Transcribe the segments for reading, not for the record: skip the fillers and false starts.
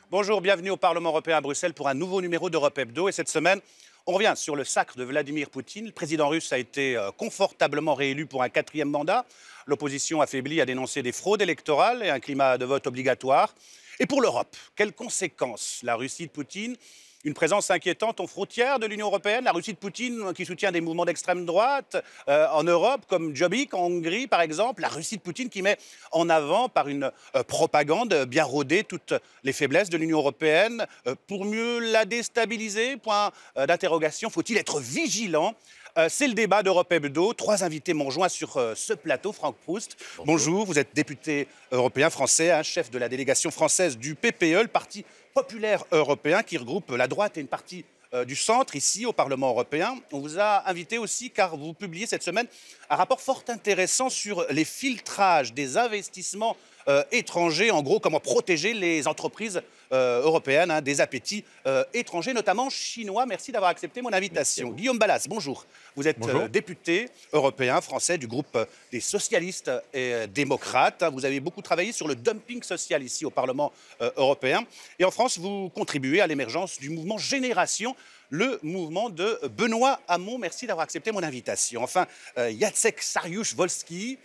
Bonjour, bienvenue au Parlement européen à Bruxelles pour un nouveau numéro d'Europe Hebdo. Et cette semaine, on revient sur le sacre de Vladimir Poutine. Le président russe a été confortablement réélu pour un 4e mandat. L'opposition affaiblie a dénoncé des fraudes électorales et un climat de vote obligatoire. Et pour l'Europe, quelles conséquences? La Russie de Poutine, une présence inquiétante aux frontières de l'Union européenne. La Russie de Poutine qui soutient des mouvements d'extrême droite en Europe, comme Jobbik en Hongrie par exemple. La Russie de Poutine qui met en avant par une propagande bien rodée toutes les faiblesses de l'Union européenne pour mieux la déstabiliser. Point d'interrogation, faut-il être vigilant? C'est le débat d'Europe Hebdo. 3 invités m'ont rejoint sur ce plateau. Franck Proust, bonjour. Vous êtes député européen français, chef de la délégation française du PPE, le Parti populaire européen qui regroupe la droite et une partie du centre ici au Parlement européen. On vous a invité aussi car vous publiez cette semaine un rapport fort intéressant sur les filtrages des investissements étrangers. En gros, comment protéger les entreprises européennes des appétits étrangers, notamment chinois. Merci d'avoir accepté mon invitation. Guillaume Balas, bonjour. Vous êtes député européen français du groupe des socialistes et démocrates. Vous avez beaucoup travaillé sur le dumping social ici au Parlement européen. Et en France, vous contribuez à l'émergence du mouvement Génération, le mouvement de Benoît Hamon. Merci d'avoir accepté mon invitation. Enfin, Jacek Saryusz-Wolski,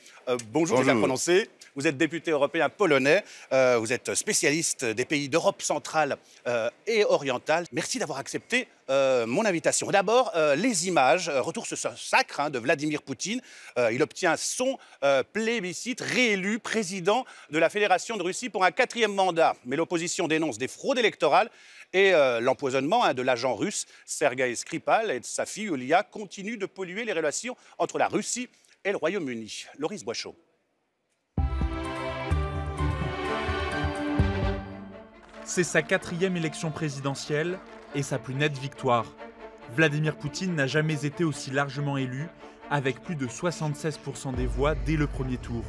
bonjour, j'ai bien prononcé. Vous êtes député européen polonais, vous êtes spécialiste des pays d'Europe centrale et orientale. Merci d'avoir accepté mon invitation. D'abord, les images, retour sur ce sacre de Vladimir Poutine. Il obtient son plébiscite, réélu président de la Fédération de Russie pour un 4e mandat. Mais l'opposition dénonce des fraudes électorales et l'empoisonnement de l'agent russe Sergueï Skripal et de sa fille Yulia continue de polluer les relations entre la Russie et le Royaume-Uni. Loris Boischaud. C'est sa 4e élection présidentielle et sa plus nette victoire. Vladimir Poutine n'a jamais été aussi largement élu, avec plus de 76% des voix dès le premier tour.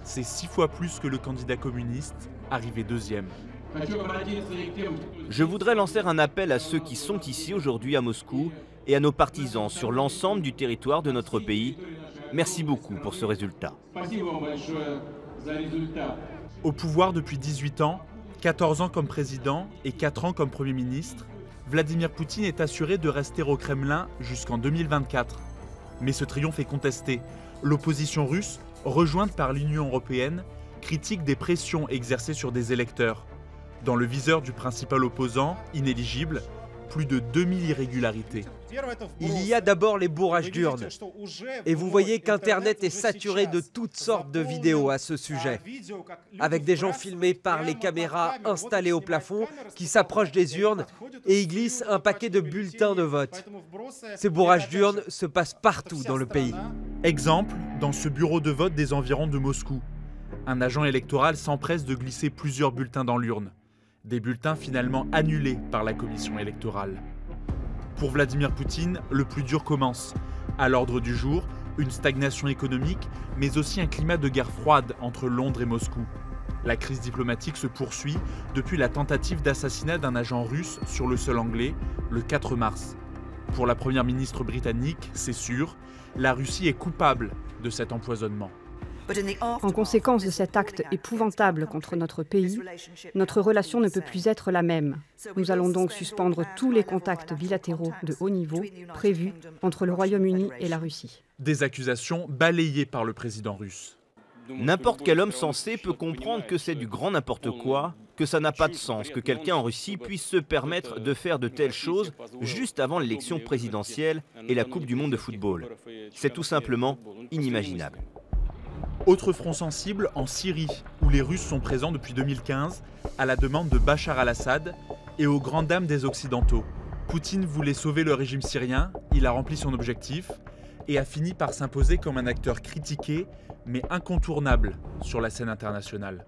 C'est 6 fois plus que le candidat communiste, arrivé 2e. Je voudrais lancer un appel à ceux qui sont ici aujourd'hui à Moscou et à nos partisans sur l'ensemble du territoire de notre pays. Merci beaucoup pour ce résultat. Au pouvoir depuis 18 ans, 14 ans comme président et 4 ans comme Premier ministre, Vladimir Poutine est assuré de rester au Kremlin jusqu'en 2024. Mais ce triomphe est contesté. L'opposition russe, rejointe par l'Union européenne, critique des pressions exercées sur des électeurs. Dans le viseur du principal opposant, inéligible, plus de 2000 irrégularités. Il y a d'abord les bourrages d'urnes. Et vous voyez qu'Internet est saturé de toutes sortes de vidéos à ce sujet, avec des gens filmés par les caméras installées au plafond qui s'approchent des urnes et y glissent un paquet de bulletins de vote. Ces bourrages d'urnes se passent partout dans le pays. Exemple, dans ce bureau de vote des environs de Moscou. Un agent électoral s'empresse de glisser plusieurs bulletins dans l'urne. Des bulletins finalement annulés par la commission électorale. Pour Vladimir Poutine, le plus dur commence. À l'ordre du jour, une stagnation économique, mais aussi un climat de guerre froide entre Londres et Moscou. La crise diplomatique se poursuit depuis la tentative d'assassinat d'un agent russe sur le sol anglais, le 4 mars. Pour la première ministre britannique, c'est sûr, la Russie est coupable de cet empoisonnement. En conséquence de cet acte épouvantable contre notre pays, notre relation ne peut plus être la même. Nous allons donc suspendre tous les contacts bilatéraux de haut niveau prévus entre le Royaume-Uni et la Russie. Des accusations balayées par le président russe. N'importe quel homme sensé peut comprendre que c'est du grand n'importe quoi, que ça n'a pas de sens, que quelqu'un en Russie puisse se permettre de faire de telles choses juste avant l'élection présidentielle et la Coupe du monde de football. C'est tout simplement inimaginable. Autre front sensible en Syrie, où les Russes sont présents depuis 2015, à la demande de Bachar al-Assad et aux grandes dames des Occidentaux. Poutine voulait sauver le régime syrien, il a rempli son objectif et a fini par s'imposer comme un acteur critiqué, mais incontournable sur la scène internationale.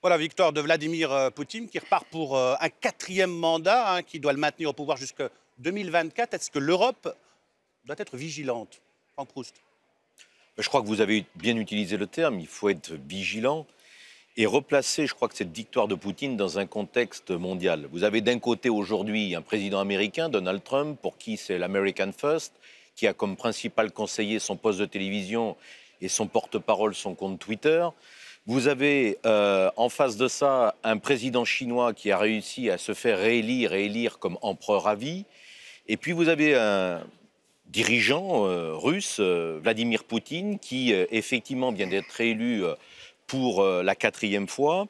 Voilà, victoire de Vladimir Poutine qui repart pour un 4e mandat, qui doit le maintenir au pouvoir jusqu'en 2024. Est-ce que l'Europe doit être vigilante? Franck Proust. Je crois que vous avez bien utilisé le terme, il faut être vigilant et replacer, je crois que cette victoire de Poutine dans un contexte mondial. Vous avez d'un côté aujourd'hui un président américain, Donald Trump, pour qui c'est l'American First, qui a comme principal conseiller son poste de télévision et son porte-parole, son compte Twitter. Vous avez en face de ça un président chinois qui a réussi à se faire réélire et élire comme empereur à vie. Et puis vous avez un dirigeant russe, Vladimir Poutine, qui effectivement vient d'être réélu pour la 4e fois.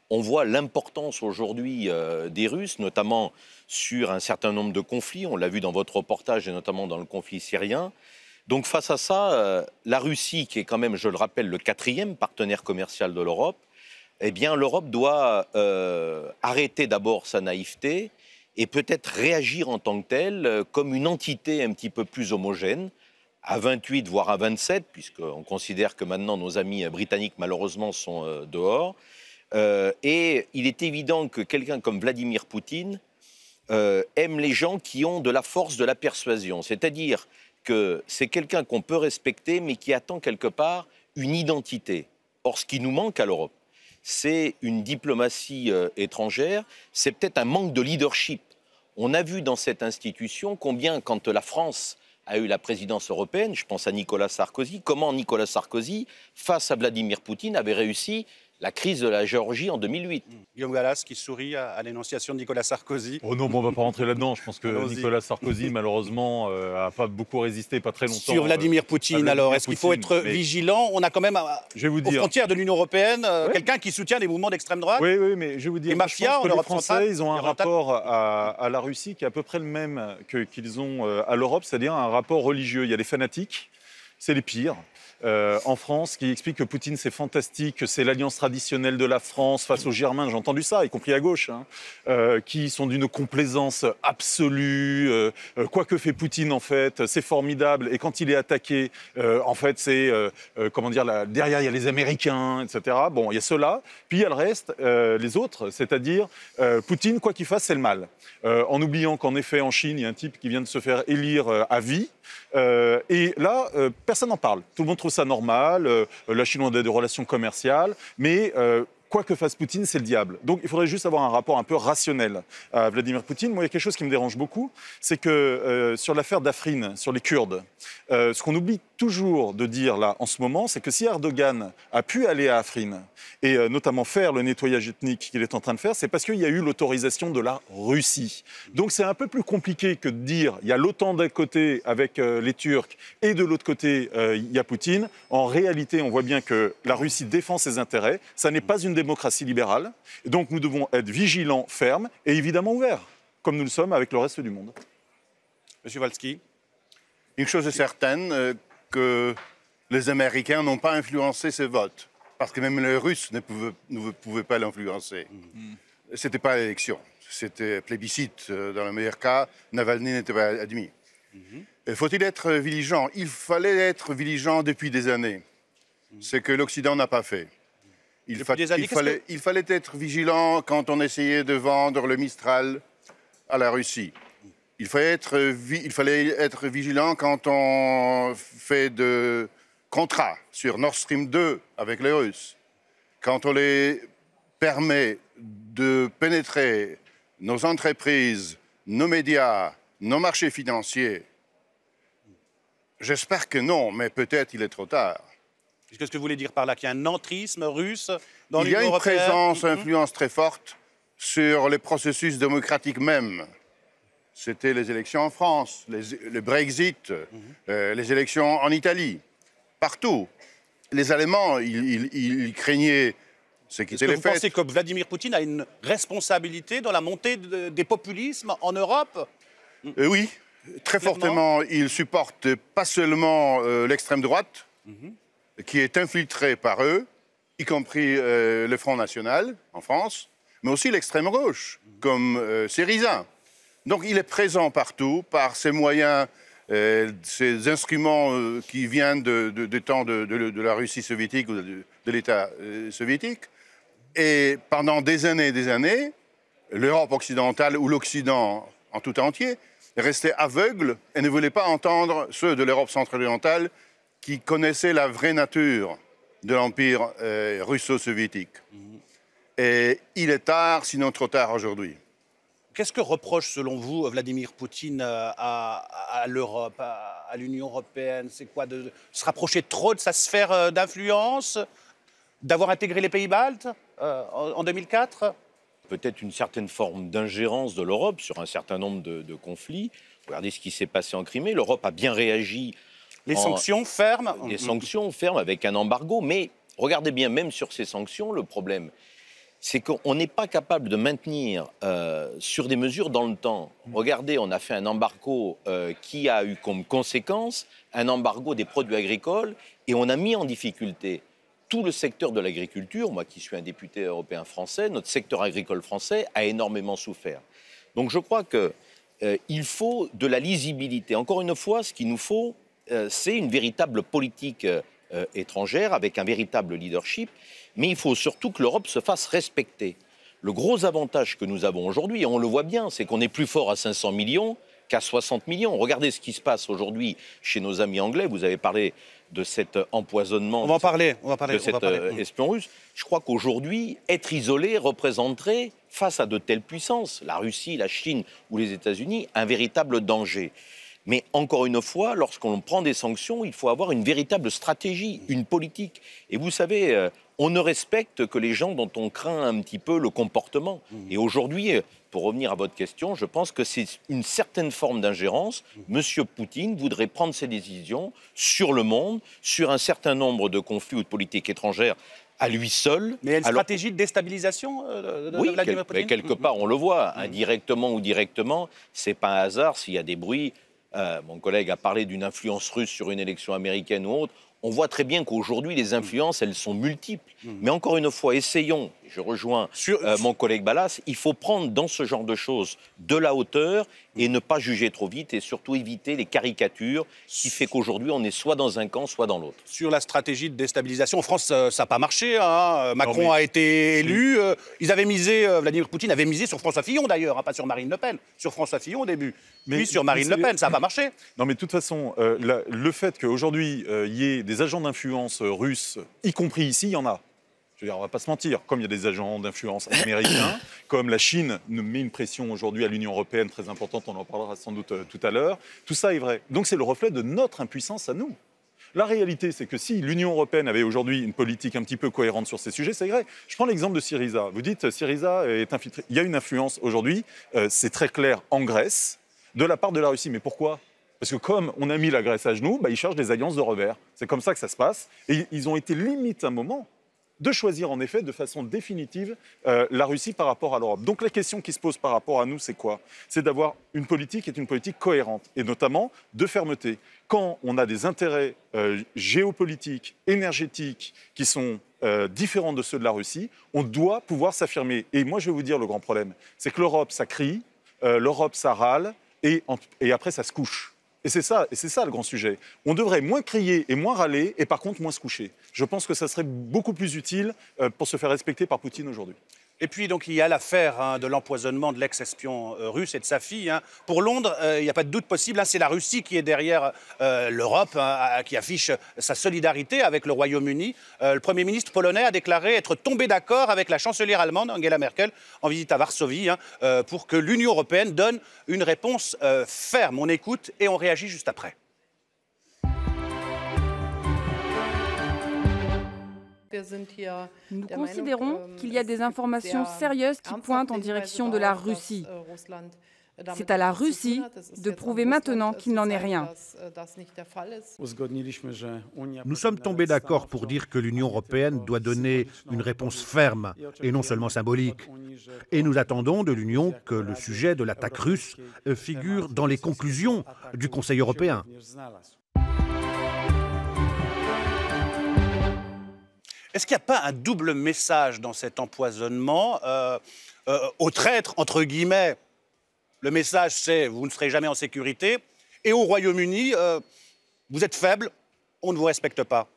On voit l'importance aujourd'hui des Russes, notamment sur un certain nombre de conflits. On l'a vu dans votre reportage et notamment dans le conflit syrien. Donc face à ça, la Russie, qui est quand même, je le rappelle, le 4e partenaire commercial de l'Europe, eh bien l'Europe doit arrêter d'abord sa naïveté et peut-être réagir en tant que telle comme une entité un petit peu plus homogène, à 28 voire à 27, puisqu'on considère que maintenant nos amis britanniques malheureusement sont dehors. Et il est évident que quelqu'un comme Vladimir Poutine aime les gens qui ont de la force de la persuasion, c'est-à-dire que c'est quelqu'un qu'on peut respecter, mais qui attend quelque part une identité. Or, ce qui nous manque à l'Europe, c'est une diplomatie étrangère, c'est peut-être un manque de leadership. On a vu dans cette institution combien, quand la France a eu la présidence européenne, je pense à Nicolas Sarkozy, comment Nicolas Sarkozy, face à Vladimir Poutine, avait réussi la crise de la Géorgie en 2008. Guillaume Gallas qui sourit à l'énonciation de Nicolas Sarkozy. Oh non, bon, on ne va pas rentrer là-dedans. Je pense que Nicolas Sarkozy, malheureusement, n'a pas beaucoup résisté, pas très longtemps. Sur Vladimir Poutine, alors, est-ce qu'il faut être vigilant? On a quand même, aux frontières de l'Union européenne, quelqu'un qui soutient des mouvements d'extrême droite. Oui, mais je vais vous dire, les mafias, je pense que les Français, ils ont un rapport à la Russie qui est à peu près le même qu'ils ont à l'Europe, c'est-à-dire un rapport religieux. Il y a les fanatiques, c'est les pires. En France, qui explique que Poutine c'est fantastique, que c'est l'alliance traditionnelle de la France face aux Germains, j'ai entendu ça, y compris à gauche, qui sont d'une complaisance absolue, quoi que fait Poutine en fait, c'est formidable, et quand il est attaqué, en fait c'est, derrière il y a les Américains, etc. Bon, il y a ceux-là, puis il y a le reste, les autres, c'est-à-dire Poutine, quoi qu'il fasse, c'est le mal. En oubliant qu'en effet, en Chine, il y a un type qui vient de se faire élire à vie, et là, personne n'en parle. Tout le monde trouve ça normal. La Chine a des relations commerciales, mais quoi que fasse Poutine, c'est le diable. Donc il faudrait juste avoir un rapport un peu rationnel à Vladimir Poutine. Moi, il y a quelque chose qui me dérange beaucoup, c'est que sur l'affaire d'Afrine, sur les Kurdes, ce qu'on oublie toujours de dire là en ce moment, c'est que si Erdogan a pu aller à Afrine et notamment faire le nettoyage ethnique qu'il est en train de faire, c'est parce qu'il y a eu l'autorisation de la Russie. Donc c'est un peu plus compliqué que de dire il y a l'OTAN d'un côté avec les Turcs et de l'autre côté il y a Poutine. En réalité, on voit bien que la Russie défend ses intérêts. Ça n'est pas une démocratie libérale. Et donc nous devons être vigilants, fermes et évidemment ouverts, comme nous le sommes avec le reste du monde. Monsieur Walski. Une chose est certaine, que les Américains n'ont pas influencé ce vote, parce que même les Russes ne pouvaient pas l'influencer. Ce n'était pas l'élection, c'était plébiscite. Dans le meilleur cas, Navalny n'était pas admis. Faut-il être vigilant? Il fallait être vigilant depuis des années. C'est que l'Occident n'a pas fait. Il fallait être vigilant quand on essayait de vendre le Mistral à la Russie. Il fallait être vigilant quand on fait de contrats sur Nord Stream 2 avec les Russes. Quand on les permet de pénétrer nos entreprises, nos médias, nos marchés financiers. J'espère que non, mais peut-être il est trop tard. Qu'est-ce que vous voulez dire par là? Qu'il y a un entrisme russe dans l'Union Il européenne? y a une présence, influence très forte sur les processus démocratiques même. C'était les élections en France, le Brexit, les élections en Italie, partout. Les Allemands, ils craignaient ce qui était les faits. Vous pensez que Vladimir Poutine a une responsabilité dans la montée des populismes en Europe? Oui, très fortement. Il supporte pas seulement l'extrême droite, qui est infiltrée par eux, y compris le Front National en France, mais aussi l'extrême gauche, comme Syriza. Donc il est présent partout par ces moyens, ces instruments qui viennent des temps de la Russie soviétique ou de l'État soviétique. Et pendant des années, l'Europe occidentale ou l'Occident en tout entier restait aveugle et ne voulait pas entendre ceux de l'Europe centre-orientale qui connaissaient la vraie nature de l'empire russo-soviétique. Et il est tard, sinon trop tard aujourd'hui. Qu'est-ce que reproche, selon vous, Vladimir Poutine à l'Europe, à à l'Union européenne? C'est quoi, de se rapprocher trop de sa sphère d'influence? D'avoir intégré les pays baltes en 2004? Peut-être une certaine forme d'ingérence de l'Europe sur un certain nombre de conflits. Regardez ce qui s'est passé en Crimée. L'Europe a bien réagi. Les sanctions fermes? Les sanctions fermes avec un embargo. Mais regardez bien, même sur ces sanctions, le problème, c'est qu'on n'est pas capable de maintenir sur des mesures dans le temps. Regardez, on a fait un embargo qui a eu comme conséquence un embargo des produits agricoles et on a mis en difficulté tout le secteur de l'agriculture. Moi qui suis un député européen français, notre secteur agricole français a énormément souffert. Donc je crois qu'il faut de la lisibilité. Encore une fois, ce qu'il nous faut, c'est une véritable politique étrangère avec un véritable leadership. Mais il faut surtout que l'Europe se fasse respecter. Le gros avantage que nous avons aujourd'hui, et on le voit bien, c'est qu'on est plus fort à 500 millions qu'à 60 millions. Regardez ce qui se passe aujourd'hui chez nos amis anglais. Vous avez parlé de cet empoisonnement, on va en parler. de cet espion russe. Je crois qu'aujourd'hui, être isolé représenterait, face à de telles puissances, la Russie, la Chine ou les États-Unis, un véritable danger. Mais encore une fois, lorsqu'on prend des sanctions, il faut avoir une véritable stratégie, une politique. Et vous savez, on ne respecte que les gens dont on craint un petit peu le comportement. Et aujourd'hui, pour revenir à votre question, je pense que c'est une certaine forme d'ingérence. Monsieur Poutine voudrait prendre ses décisions sur le monde, sur un certain nombre de conflits ou de politiques étrangères à lui seul. Mais il y a une stratégie de déstabilisation de oui, Vladimir Poutine? quelque part, on le voit, indirectement ou directement. C'est pas un hasard s'il y a des bruits. Mon collègue a parlé d'une influence russe sur une élection américaine ou autre. On voit très bien qu'aujourd'hui, les influences, elles sont multiples. Mais encore une fois, essayons, je rejoins mon collègue Balas, il faut prendre dans ce genre de choses de la hauteur et ne pas juger trop vite et surtout éviter les caricatures qui fait qu'aujourd'hui, on est soit dans un camp, soit dans l'autre. Sur la stratégie de déstabilisation, en France, ça n'a pas marché. Hein. Macron a été élu. Ils avaient misé, Vladimir Poutine avait misé sur François Fillon d'ailleurs, hein, pas sur Marine Le Pen. Sur François Fillon au début, puis sur Marine Le Pen, ça n'a pas marché. Non mais de toute façon, le fait qu'aujourd'hui, il y ait des agents d'influence russes, y compris ici, il y en a. Je veux dire, on ne va pas se mentir, comme il y a des agents d'influence américains, comme la Chine met une pression aujourd'hui à l'Union européenne très importante, on en parlera sans doute tout à l'heure, tout ça est vrai. Donc c'est le reflet de notre impuissance à nous. La réalité, c'est que si l'Union européenne avait aujourd'hui une politique un petit peu cohérente sur ces sujets, c'est vrai. Je prends l'exemple de Syriza. Vous dites Syriza est infiltré. Il y a une influence aujourd'hui, c'est très clair, en Grèce, de la part de la Russie. Mais pourquoi ? Parce que comme on a mis la Grèce à genoux, ils cherchent des alliances de revers. C'est comme ça que ça se passe. Et ils ont été limite un moment de choisir en effet de façon définitive la Russie par rapport à l'Europe. Donc la question qui se pose par rapport à nous, c'est quoi? C'est d'avoir une politique qui est une politique cohérente et notamment de fermeté. Quand on a des intérêts géopolitiques, énergétiques qui sont différents de ceux de la Russie, on doit pouvoir s'affirmer. Et moi je vais vous dire le grand problème, c'est que l'Europe ça crie, l'Europe ça râle et après ça se couche. Et c'est ça le grand sujet. On devrait moins crier et moins râler, et par contre moins se coucher. Je pense que ça serait beaucoup plus utile pour se faire respecter par Poutine aujourd'hui. Et puis, donc, il y a l'affaire de l'empoisonnement de l'ex-espion russe et de sa fille. Hein. Pour Londres, il n'y a pas de doute possible. Hein, c'est la Russie qui est derrière l'Europe, qui affiche sa solidarité avec le Royaume-Uni. Le Premier ministre polonais a déclaré être tombé d'accord avec la chancelière allemande, Angela Merkel, en visite à Varsovie, pour que l'Union européenne donne une réponse ferme. On écoute et on réagit juste après. Nous considérons qu'il y a des informations sérieuses qui pointent en direction de la Russie. C'est à la Russie de prouver maintenant qu'il n'en est rien. Nous sommes tombés d'accord pour dire que l'Union européenne doit donner une réponse ferme et non seulement symbolique. Et nous attendons de l'Union que le sujet de l'attaque russe figure dans les conclusions du Conseil européen. Est-ce qu'il n'y a pas un double message dans cet empoisonnement aux traîtres, entre guillemets? Le message, c'est « vous ne serez jamais en sécurité ». Et au Royaume-Uni, vous êtes faible, on ne vous respecte pas.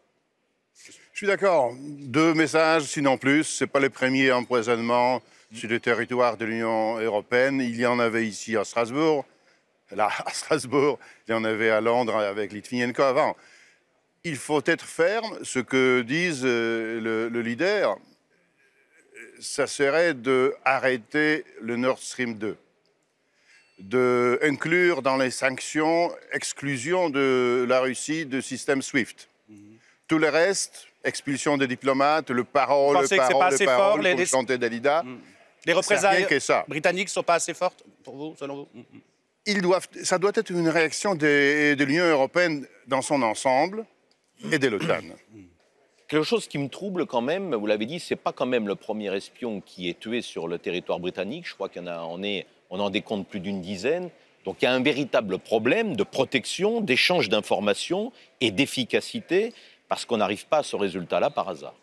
Je suis d'accord. 2 messages, sinon plus. Ce n'est pas le premier empoisonnement sur le territoire de l'Union européenne. Il y en avait ici à Strasbourg. Là, à Strasbourg, il y en avait à Londres avec Litvinenko avant. Il faut être ferme. Ce que disent le leader, ça serait d'arrêter le Nord Stream 2. d'inclure dans les sanctions exclusion de la Russie du système SWIFT. Tout le reste, expulsion des diplomates, le parole, pour chanter Dalida. Les représailles britanniques ne sont pas assez fortes pour vous, selon vous? Ça doit être une réaction de l'Union européenne dans son ensemble et de l'OTAN. Quelque chose qui me trouble quand même, vous l'avez dit, c'est pas quand même le premier espion qui est tué sur le territoire britannique. Je crois qu'on en décompte plus d'une dizaine. Donc il y a un véritable problème de protection, d'échange d'informations et d'efficacité, parce qu'on n'arrive pas à ce résultat-là par hasard.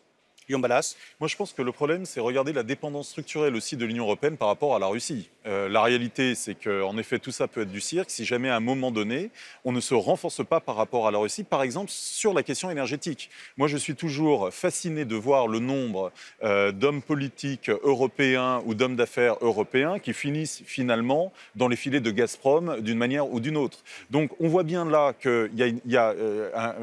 Guillaume Balas. Moi, je pense que le problème, c'est regarder la dépendance structurelle aussi de l'Union européenne par rapport à la Russie. La réalité, c'est qu'en effet, tout ça peut être du cirque si jamais à un moment donné, on ne se renforce pas par rapport à la Russie, par exemple sur la question énergétique. Moi, je suis toujours fasciné de voir le nombre d'hommes politiques européens ou d'hommes d'affaires européens qui finissent finalement dans les filets de Gazprom d'une manière ou d'une autre. Donc, on voit bien là qu'il y a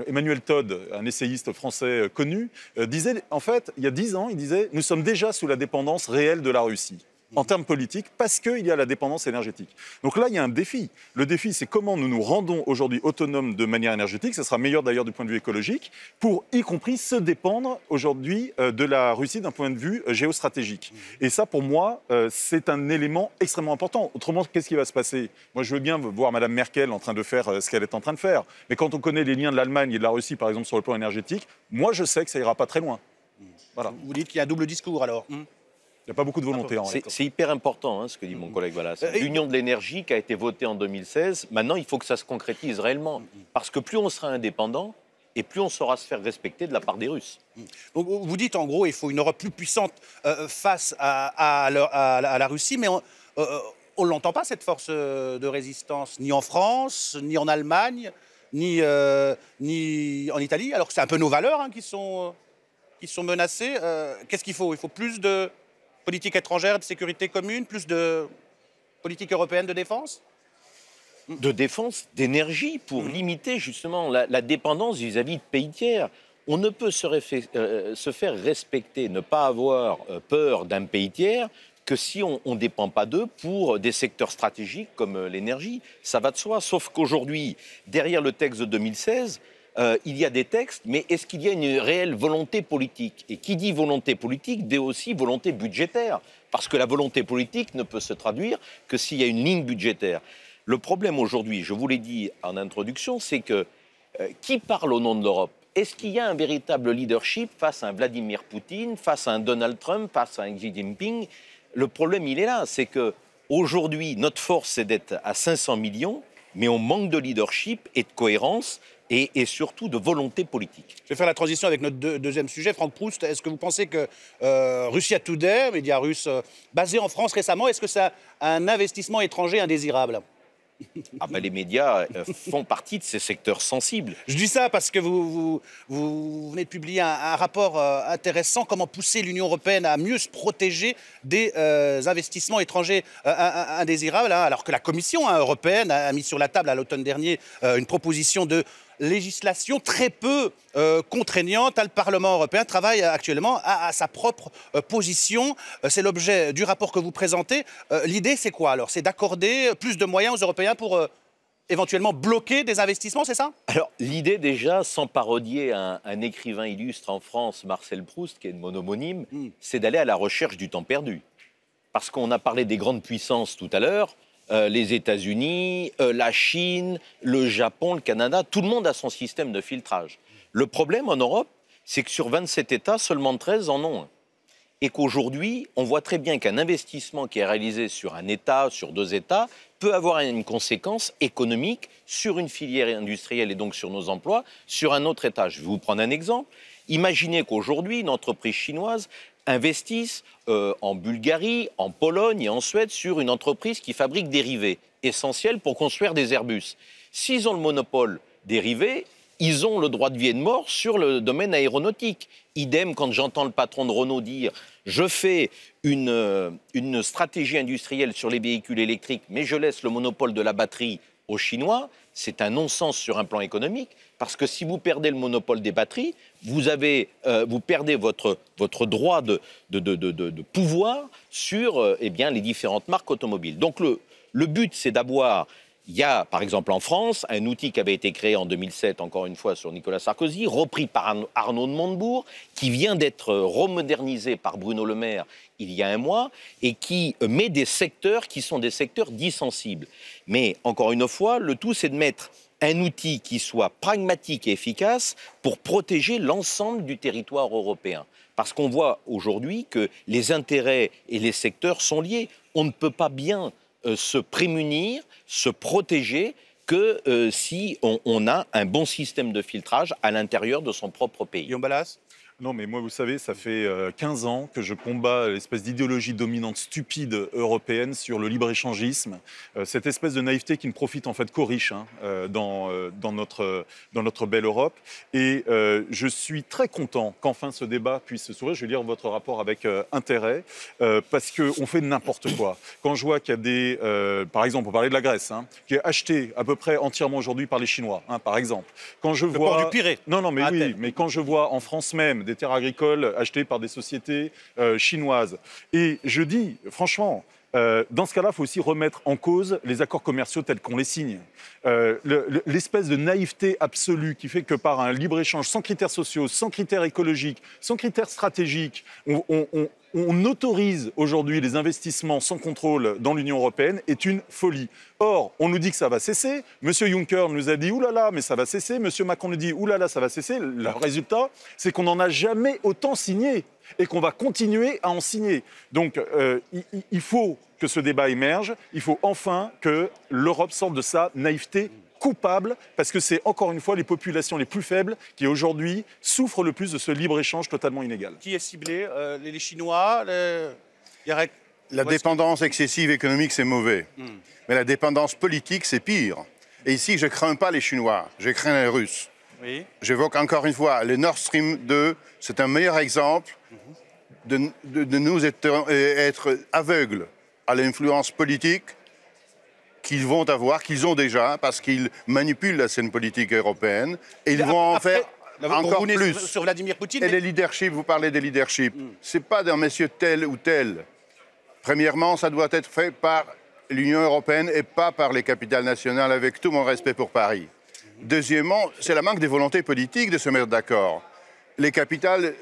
Emmanuel Todd, un essayiste français connu, disait, en fait, il y a 10 ans, il disait « Nous sommes déjà sous la dépendance réelle de la Russie ». En termes politiques, parce qu'il y a la dépendance énergétique. Donc là, il y a un défi. Le défi, c'est comment nous nous rendons aujourd'hui autonomes de manière énergétique, ça sera meilleur d'ailleurs du point de vue écologique, pour y compris se dépendre aujourd'hui de la Russie d'un point de vue géostratégique. Et ça, pour moi, c'est un élément extrêmement important. Autrement, qu'est-ce qui va se passer? Moi, je veux bien voir Mme Merkel en train de faire ce qu'elle est en train de faire. Mais quand on connaît les liens de l'Allemagne et de la Russie, par exemple, sur le plan énergétique, moi, je sais que ça ira pas très loin. Voilà. Vous dites qu'il y a un double discours, alors? Il n'y a pas beaucoup de volonté en réalité. C'est hyper important, ce que dit mon collègue Balas. L'Union de l'énergie qui a été votée en 2016, maintenant, il faut que ça se concrétise réellement. Parce que plus on sera indépendant, et plus on saura se faire respecter de la part des Russes. Donc, vous dites, en gros, il faut une Europe plus puissante face à la Russie, mais on ne l'entend pas, cette force de résistance, ni en France, ni en Allemagne, ni en Italie, alors que c'est un peu nos valeurs qui sont menacées. Qu'est-ce qu'il faut? Il faut plus de politique étrangère et de sécurité commune, plus de politique européenne de défense? De défense, d'énergie, pour limiter justement la dépendance vis-à-vis de pays tiers. On ne peut se faire respecter, ne pas avoir peur d'un pays tiers que si on ne dépend pas d'eux pour des secteurs stratégiques comme l'énergie. Ça va de soi, sauf qu'aujourd'hui, derrière le texte de 2016, il y a des textes, mais est-ce qu'il y a une réelle volonté politique? Et qui dit volonté politique dit aussi volonté budgétaire, parce que la volonté politique ne peut se traduire que s'il y a une ligne budgétaire. Le problème aujourd'hui, je vous l'ai dit en introduction, c'est que qui parle au nom de l'Europe? Est-ce qu'il y a un véritable leadership face à un Vladimir Poutine, face à un Donald Trump, face à un Xi Jinping? Le problème, il est là, c'est qu'aujourd'hui, notre force, c'est d'être à 500 millions, mais on manque de leadership et de cohérence et surtout de volonté politique. Je vais faire la transition avec notre deuxième sujet. Franck Proust, est-ce que vous pensez que Russia Today, média russe basé en France récemment, est-ce que c'est un investissement étranger indésirable? Les médias font partie de ces secteurs sensibles. Je dis ça parce que vous venez de publier un rapport intéressant, comment pousser l'Union européenne à mieux se protéger des investissements étrangers indésirables, alors que la Commission européenne a mis sur la table à l'automne dernier une proposition de législation très peu contraignante. Le Parlement européen travaille actuellement à sa propre position. C'est l'objet du rapport que vous présentez. L'idée, c'est quoi alors? C'est d'accorder plus de moyens aux Européens pour éventuellement bloquer des investissements, c'est ça? Alors, l'idée déjà, sans parodier un écrivain illustre en France, Marcel Proust, qui est mon homonyme, c'est d'aller à la recherche du temps perdu. Parce qu'on a parlé des grandes puissances tout à l'heure, les États-Unis, la Chine, le Japon, le Canada, tout le monde a son système de filtrage. Le problème en Europe, c'est que sur 27 États, seulement 13 en ont un. Et qu'aujourd'hui, on voit très bien qu'un investissement qui est réalisé sur un État, sur 2 États, peut avoir une conséquence économique sur une filière industrielle et donc sur nos emplois, sur un autre État. Je vais vous prendre un exemple. Imaginez qu'aujourd'hui, une entreprise chinoise investisse en Bulgarie, en Pologne et en Suède sur une entreprise qui fabrique des rivets essentiels pour construire des Airbus. S'ils ont le monopole des rivets, ils ont le droit de vie et de mort sur le domaine aéronautique. Idem, quand j'entends le patron de Renault dire « je fais une stratégie industrielle sur les véhicules électriques, mais je laisse le monopole de la batterie aux Chinois », c'est un non-sens sur un plan économique, parce que si vous perdez le monopole des batteries, vous perdez votre droit de pouvoir sur les différentes marques automobiles. Donc Le but, c'est d'avoir... Il y a, par exemple, en France, un outil qui avait été créé en 2007, encore une fois, sur Nicolas Sarkozy, repris par Arnaud de Montebourg, qui vient d'être remodernisé par Bruno Le Maire il y a un mois, et qui met des secteurs qui sont des secteurs dits sensibles. Mais, encore une fois, le tout, c'est de mettre un outil qui soit pragmatique et efficace pour protéger l'ensemble du territoire européen. Parce qu'on voit aujourd'hui que les intérêts et les secteurs sont liés. On ne peut pas bien se prémunir, se protéger que si on a un bon système de filtrage à l'intérieur de son propre pays. Guillaume Balas ? Non, mais moi, vous savez, ça fait 15 ans que je combats l'espèce d'idéologie dominante stupide européenne sur le libre-échangisme, cette espèce de naïveté qui ne profite en fait qu'aux riches dans notre belle Europe. Et je suis très content qu'enfin ce débat puisse s'ouvrir. Je vais lire votre rapport avec intérêt, parce qu'on fait n'importe quoi. Quand je vois qu'il y a des... par exemple, on parlait de la Grèce, qui est achetée à peu près entièrement aujourd'hui par les Chinois, par exemple. Quand je vois... port du Pirée. Non, mais oui, mais quand je vois en France même des terres agricoles achetées par des sociétés chinoises. Et je dis, franchement, dans ce cas-là, il faut aussi remettre en cause les accords commerciaux tels qu'on les signe. L'espèce de naïveté absolue qui fait que par un libre-échange sans critères sociaux, sans critères écologiques, sans critères stratégiques, on autorise aujourd'hui les investissements sans contrôle dans l'Union européenne est une folie. Or, on nous dit que ça va cesser. Monsieur Juncker nous a dit « oulala, mais ça va cesser ». Monsieur Macron nous dit « oulala, ça va cesser ». Le résultat, c'est qu'on n'en a jamais autant signé et qu'on va continuer à en signer. Donc, il faut que ce débat émerge. Il faut enfin que l'Europe sorte de sa naïveté coupable, parce que c'est encore une fois les populations les plus faibles qui aujourd'hui souffrent le plus de ce libre-échange totalement inégal. Qui est ciblé ? Les Chinois La dépendance excessive économique, c'est mauvais. Mais la dépendance politique, c'est pire. Et ici, je ne crains pas les Chinois, je crains les Russes. Oui. J'évoque encore une fois, le Nord Stream 2, c'est un meilleur exemple de nous être aveugles à l'influence politique qu'ils vont avoir, qu'ils ont déjà, parce qu'ils manipulent la scène politique européenne, et ils vont en faire encore plus. Sur Vladimir Poutine. Et les leaderships, vous parlez des leaderships, c'est pas d'un monsieur tel ou tel. Premièrement, ça doit être fait par l'Union européenne et pas par les capitales nationales, avec tout mon respect pour Paris. Deuxièmement, c'est la manque de volonté politique de se mettre d'accord. Les capitales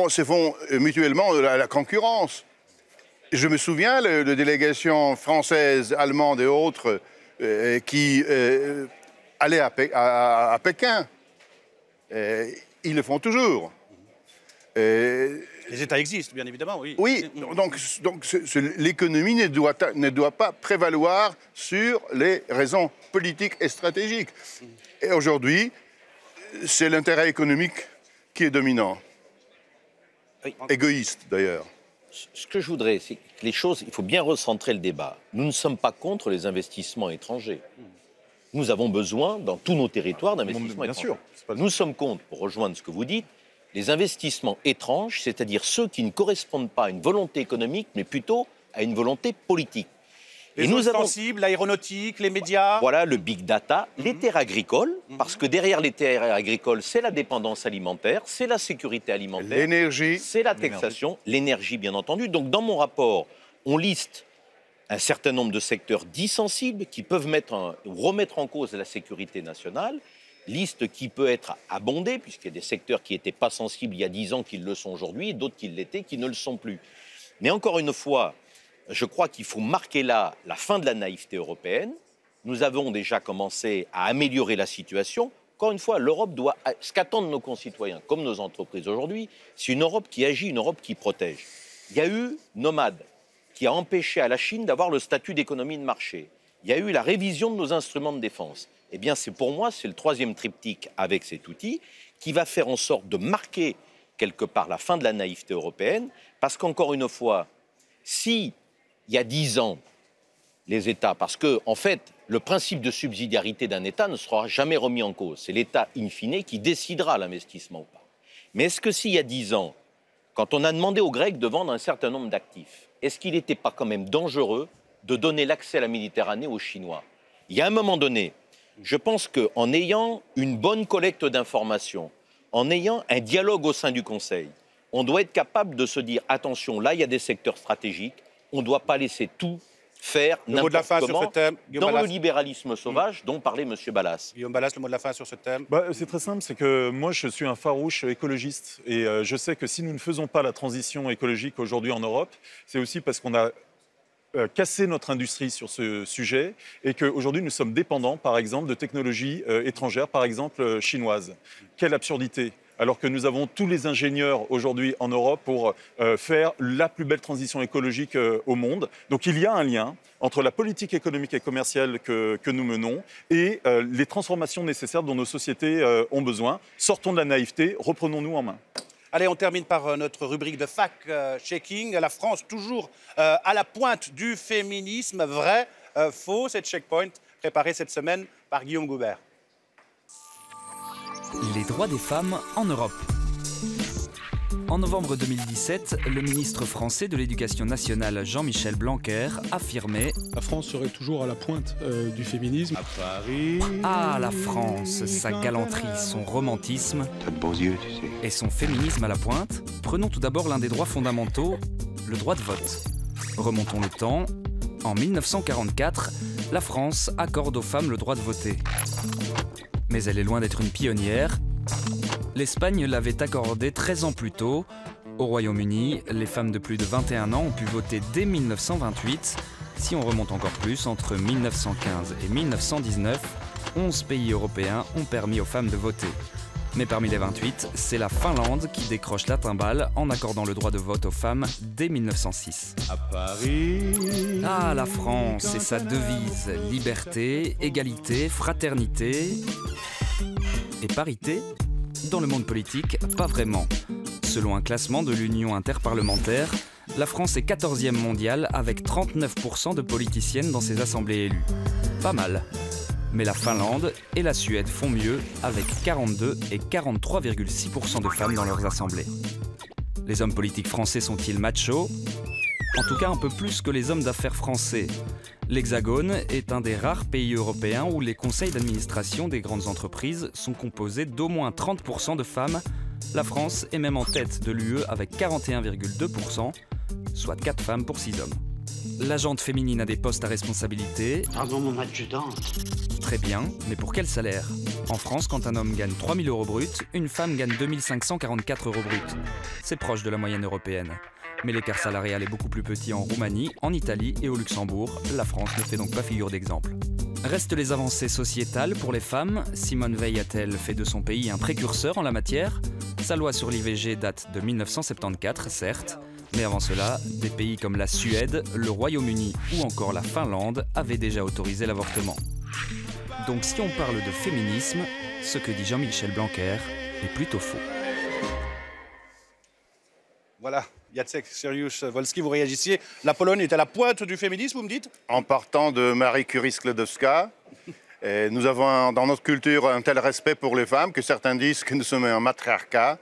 se font mutuellement la concurrence. Je me souviens, de délégations françaises, allemandes et autres qui allaient à Pékin. Ils le font toujours. Les États existent, bien évidemment, oui. Oui, donc l'économie ne doit pas prévaloir sur les raisons politiques et stratégiques. Et aujourd'hui, c'est l'intérêt économique qui est dominant. Oui. Égoïste, d'ailleurs. Ce que je voudrais, c'est que les choses, il faut bien recentrer le débat. Nous ne sommes pas contre les investissements étrangers. Nous avons besoin, dans tous nos territoires, d'investissements étrangers. Bien sûr. Nous sommes contre, pour rejoindre ce que vous dites, les investissements étranges, c'est-à-dire ceux qui ne correspondent pas à une volonté économique, mais plutôt à une volonté politique. Les zones sensibles, l'aéronautique, les médias. Voilà, le big data, les terres agricoles, parce que derrière les terres agricoles, c'est la dépendance alimentaire, c'est la sécurité alimentaire, l'énergie, c'est la taxation, l'énergie bien entendu. Donc dans mon rapport, on liste un certain nombre de secteurs dits sensibles qui peuvent remettre en cause la sécurité nationale, liste qui peut être abondée, puisqu'il y a des secteurs qui n'étaient pas sensibles il y a 10 ans, qui le sont aujourd'hui, et d'autres qui l'étaient, qui ne le sont plus. Mais encore une fois, je crois qu'il faut marquer là la fin de la naïveté européenne. Nous avons déjà commencé à améliorer la situation. Encore une fois, l'Europe doit... Ce qu'attendent nos concitoyens, comme nos entreprises aujourd'hui, c'est une Europe qui agit, une Europe qui protège. Il y a eu Nomad, qui a empêché à la Chine d'avoir le statut d'économie de marché. Il y a eu la révision de nos instruments de défense. Eh bien, pour moi, c'est le troisième triptyque avec cet outil qui va faire en sorte de marquer quelque part la fin de la naïveté européenne, parce qu'encore une fois, si il y a 10 ans, les États, parce que en fait, le principe de subsidiarité d'un État ne sera jamais remis en cause. C'est l'État, in fine, qui décidera l'investissement ou pas. Mais est-ce que s'il y a 10 ans, quand on a demandé aux Grecs de vendre un certain nombre d'actifs, est-ce qu'il n'était pas quand même dangereux de donner l'accès à la Méditerranée aux Chinois? Il y a un moment donné, je pense qu'en ayant une bonne collecte d'informations, en ayant un dialogue au sein du Conseil, on doit être capable de se dire, attention, là, il y a des secteurs stratégiques, on ne doit pas laisser tout faire Le mot de la fin n'importe sur ce comment thème, Guillaume dans Balas. le libéralisme sauvage dont parlait M. Balas. Guillaume Balas, le mot de la fin sur ce thème. C'est très simple, c'est que moi je suis un farouche écologiste et je sais que si nous ne faisons pas la transition écologique aujourd'hui en Europe, c'est aussi parce qu'on a cassé notre industrie sur ce sujet et qu'aujourd'hui nous sommes dépendants par exemple de technologies étrangères, par exemple chinoises. Quelle absurdité! Alors que nous avons tous les ingénieurs aujourd'hui en Europe pour faire la plus belle transition écologique au monde. Donc il y a un lien entre la politique économique et commerciale que nous menons et les transformations nécessaires dont nos sociétés ont besoin. Sortons de la naïveté, reprenons-nous en main. Allez, on termine par notre rubrique de fact-checking. La France, toujours à la pointe du féminisme. Vrai, faux, cette checkpoint préparée cette semaine par Guillaume Goubert. Les droits des femmes en Europe. En novembre 2017, le ministre français de l'Éducation nationale Jean-Michel Blanquer affirmait « La France serait toujours à la pointe du féminisme. » À Paris... Ah, la France, sa galanterie, son romantisme... T'as de beaux yeux, tu sais. Et son féminisme à la pointe. Prenons tout d'abord l'un des droits fondamentaux, le droit de vote. Remontons le temps. En 1944, la France accorde aux femmes le droit de voter. Mais elle est loin d'être une pionnière. L'Espagne l'avait accordé 13 ans plus tôt. Au Royaume-Uni, les femmes de plus de 21 ans ont pu voter dès 1928. Si on remonte encore plus, entre 1915 et 1919, 11 pays européens ont permis aux femmes de voter. Mais parmi les 28, c'est la Finlande qui décroche la timbale en accordant le droit de vote aux femmes dès 1906. À Paris... Ah, la France et sa devise, liberté, égalité, fraternité et parité. Dans le monde politique, pas vraiment. Selon un classement de l'Union interparlementaire, la France est 14e mondiale avec 39% de politiciennes dans ses assemblées élues. Pas mal. Mais la Finlande et la Suède font mieux avec 42 et 43,6% de femmes dans leurs assemblées. Les hommes politiques français sont-ils machos ? En tout cas un peu plus que les hommes d'affaires français. L'Hexagone est un des rares pays européens où les conseils d'administration des grandes entreprises sont composés d'au moins 30% de femmes. La France est même en tête de l'UE avec 41,2%, soit 4 femmes pour 6 hommes. La jante féminine a des postes à responsabilité. Pardon, mon adjudante. Très bien, mais pour quel salaire ? En France, quand un homme gagne 3 000 € bruts, une femme gagne 2 544 € bruts. C'est proche de la moyenne européenne. Mais l'écart salarial est beaucoup plus petit en Roumanie, en Italie et au Luxembourg. La France ne fait donc pas figure d'exemple. Restent les avancées sociétales pour les femmes. Simone Veil a-t-elle fait de son pays un précurseur en la matière ? Sa loi sur l'IVG date de 1974, certes. Mais avant cela, des pays comme la Suède, le Royaume-Uni ou encore la Finlande avaient déjà autorisé l'avortement. Donc si on parle de féminisme, ce que dit Jean-Michel Blanquer est plutôt faux. Voilà, Jacek Seriusz-Wolski, vous réagissiez. La Pologne est à la pointe du féminisme, vous me dites ? En partant de Marie Curie-Sklodowska, nous avons dans notre culture un tel respect pour les femmes que certains disent que nous sommes un matriarcat.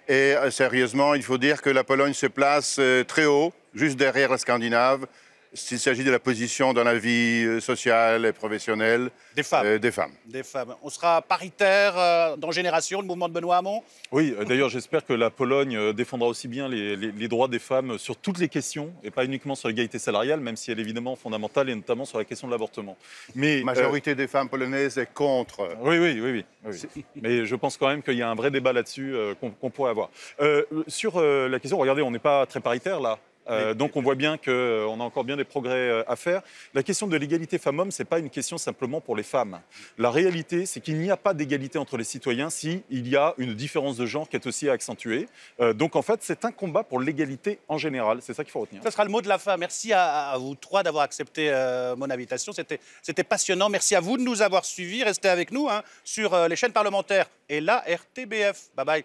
Et sérieusement, il faut dire que la Pologne se place très haut, juste derrière la Scandinave, s'il s'agit de la position dans la vie sociale et professionnelle des femmes. Des femmes. On sera paritaire dans Génération, le mouvement de Benoît Hamon ? Oui, d'ailleurs, j'espère que la Pologne défendra aussi bien les droits des femmes sur toutes les questions, et pas uniquement sur l'égalité salariale, même si elle est évidemment fondamentale, et notamment sur la question de l'avortement. Mais la majorité des femmes polonaises est contre. Oui. Mais je pense quand même qu'il y a un vrai débat là-dessus qu'on pourrait avoir. Sur la question, regardez, on n'est pas très paritaire là. Donc on voit bien qu'on a encore bien des progrès à faire. La question de l'égalité femmes-hommes, ce n'est pas une question simplement pour les femmes. La réalité, c'est qu'il n'y a pas d'égalité entre les citoyens s'il y a une différence de genre qui est aussi accentuée. Donc en fait, c'est un combat pour l'égalité en général. C'est ça qu'il faut retenir. Ce sera le mot de la fin. Merci à vous trois d'avoir accepté mon invitation. C'était passionnant. Merci à vous de nous avoir suivis. Restez avec nous sur les chaînes parlementaires et la RTBF. Bye bye.